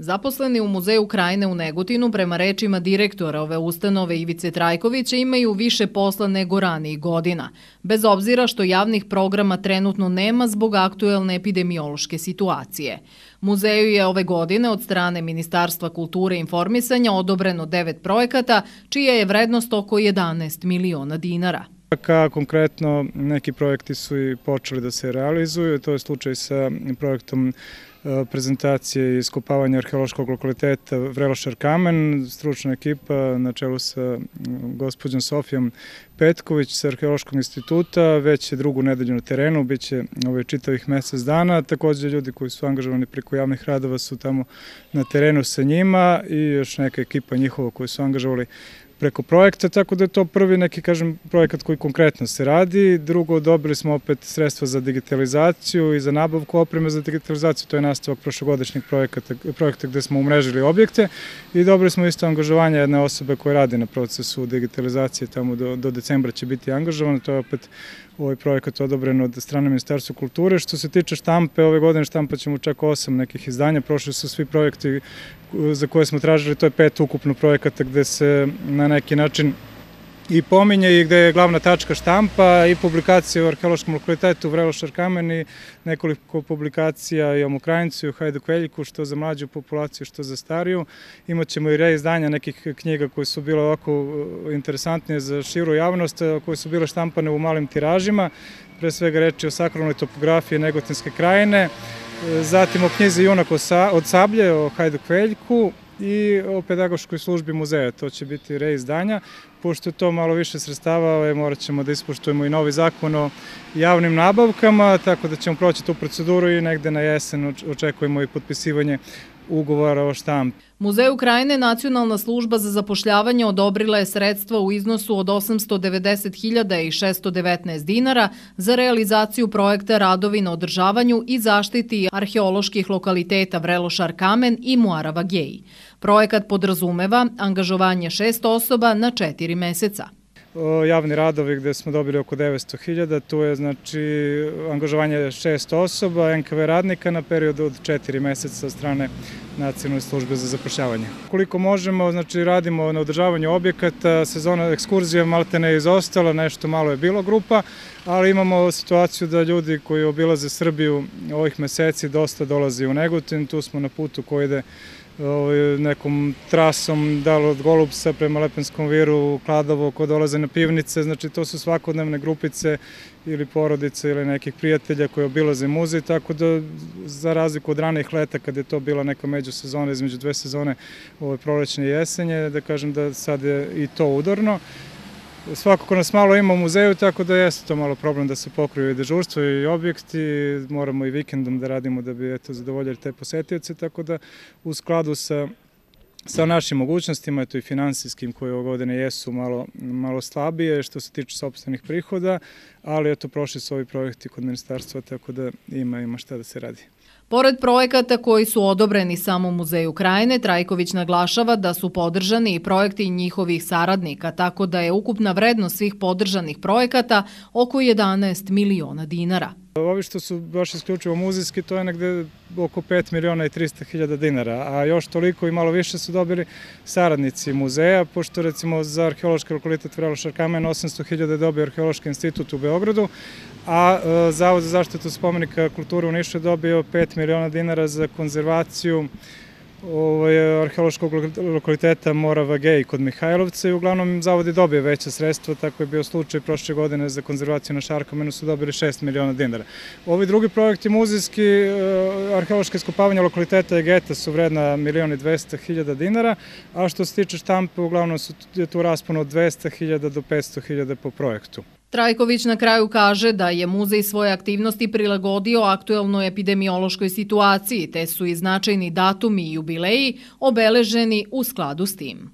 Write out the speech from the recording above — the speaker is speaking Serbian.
Zaposleni u Muzeju Krajine u Negotinu, prema rečima direktora ove ustanove Ivice Trajkovića, imaju više posla nego ranijih godina, bez obzira što javnih programa trenutno nema zbog aktuelne epidemiološke situacije. Muzeju je ove godine od strane Ministarstva kulture i informisanja odobreno 9 projekata, čija je vrednost oko 11 miliona dinara. Konkretno, neki projekti su i počeli da se realizuju, to je slučaj sa projektom prezentacije i iskopavanja arheološkog lokaliteta Vrelošar kamen. Stručna ekipa na čelu sa gospođom Sofijom Petković sa Arheološkog instituta već je drugu nedelju na terenu, bit će čitavih mesec dana. Također ljudi koji su angažovani preko javnih radova su tamo na terenu sa njima i još neka ekipa njihova koji su angažovali preko projekta, tako da je to prvi neki, projekat koji konkretno se radi. Drugo, dobili smo opet sredstva za digitalizaciju i za nabavku opreme za digitalizaciju, to je nastavak prošlogodišnjeg projekta gde smo umrežili objekte i dobili smo isto angažovanje jedne osobe koja radi na procesu digitalizacije, tamo do decembra će biti angažovano, to je opet ovaj projekat odobren od strane Ministarstva kulture. Što se tiče štampe, ove godine štampat ćemo čak 8 nekih izdanja, prošli su svi projekti za koje smo tražili, to je 5 ukupno projekata gde se na neki način i pominje i gde je glavna tačka štampa i publikacija u arheološkom lokalitetu Vrelošar kamen i nekoliko publikacija i o Mokrajincu i o Hajduk-Veljku, što za mlađu populaciju, što za stariju. Imaćemo i reizdanja nekih knjiga koje su bile ovako interesantnije za širu javnost, koje su bile štampane u malim tiražima, pre svega reči o sakralnoj topografiji Negotinske krajine, zatim o knjizi Junak od sablje, o Hajduk-Veljku i o pedagoškoj službi muzeja. To će biti reizdanja. Pošto je to malo više sredstava, morat ćemo da ispoštujemo i novi zakon o javnim nabavkama, tako da ćemo proći tu proceduru i negde na jesen očekujemo i potpisivanje ugovora o štampi. Muzeju Krajine Nacionalna služba za zapošljavanje odobrila je sredstva u iznosu od 890.619 dinara za realizaciju projekta radovi na održavanju i zaštiti arheoloških lokaliteta Vrelošar kamen i Muara Vagej. Projekat podrazumeva angažovanje 6 osoba na 4 meseca. Javni radovi gde smo dobili oko 900.000, tu je angažovanje 6 osoba, NKV radnika na periodu od 4 meseca od strane Nacionalne službe za zapošljavanje. Koliko možemo, radimo na održavanju objekata, sezona ekskurzija maltene je izostala, nešto malo je bilo grupa, ali imamo situaciju da ljudi koji obilaze Srbiju ovih meseci dosta dolazi u Negotin, tu smo na putu koji ide nekom trasom, da li od Golubca prema Lepenskom viru, Kladovo, ko dolaze na Pivnice, to su svakodnevne grupice ili porodice ili nekih prijatelja koji obilaze muzej, tako da za razliku od ranih leta kada je to bila neka međusezona između dve sezone prolećne i jesenje, da kažem da sad je i to udorno. Svakako nas malo ima u muzeju, tako da jeste to malo problem da se pokriju i dežurstvo i objekti, moramo i vikendom da radimo da bi zadovoljili te posetioce, tako da u skladu sa našim mogućnostima, i finansijskim koje ove godine jesu malo slabije što se tiče sopstvenih prihoda, ali prošli su ovi projekti kod ministarstva, tako da ima šta da se radi. Pored projekata koji su odobreni samom Muzeju Krajine, Trajković naglašava da su podržani i projekti njihovih saradnika, tako da je ukupna vrednost svih podržanih projekata oko 11 miliona dinara. Ovi što su baš isključivo muzejski, to je negde oko 5.300.000 dinara, a još toliko i malo više su dobili saradnici muzeja, pošto recimo za arheološki lokalitet Vrelošar kamen 800.000 je dobio Arheološki institut u Beogradu, a Zavod za zaštitu spomenika kulture u Nišu je dobio 5 miliona dinara za konzervaciju arheološkog lokaliteta Muara Vagej kod Mihajlovca i uglavnom Zavod je dobio veća sredstva, tako je bio slučaj prošle godine za konzervaciju na Šarkamenu su dobili 6 miliona dinara. Ovi drugi projekti muzejski, arheološke iskopavanja lokaliteta Egeta su vredna 1.200.000 dinara, a što se tiče štampe, uglavnom je tu raspon od 200.000 do 500.000 po projektu. Trajković na kraju kaže da je muzej svoje aktivnosti prilagodio aktuelnoj epidemiološkoj situaciji, te su i značajni datumi i jubileji obeleženi u skladu s tim.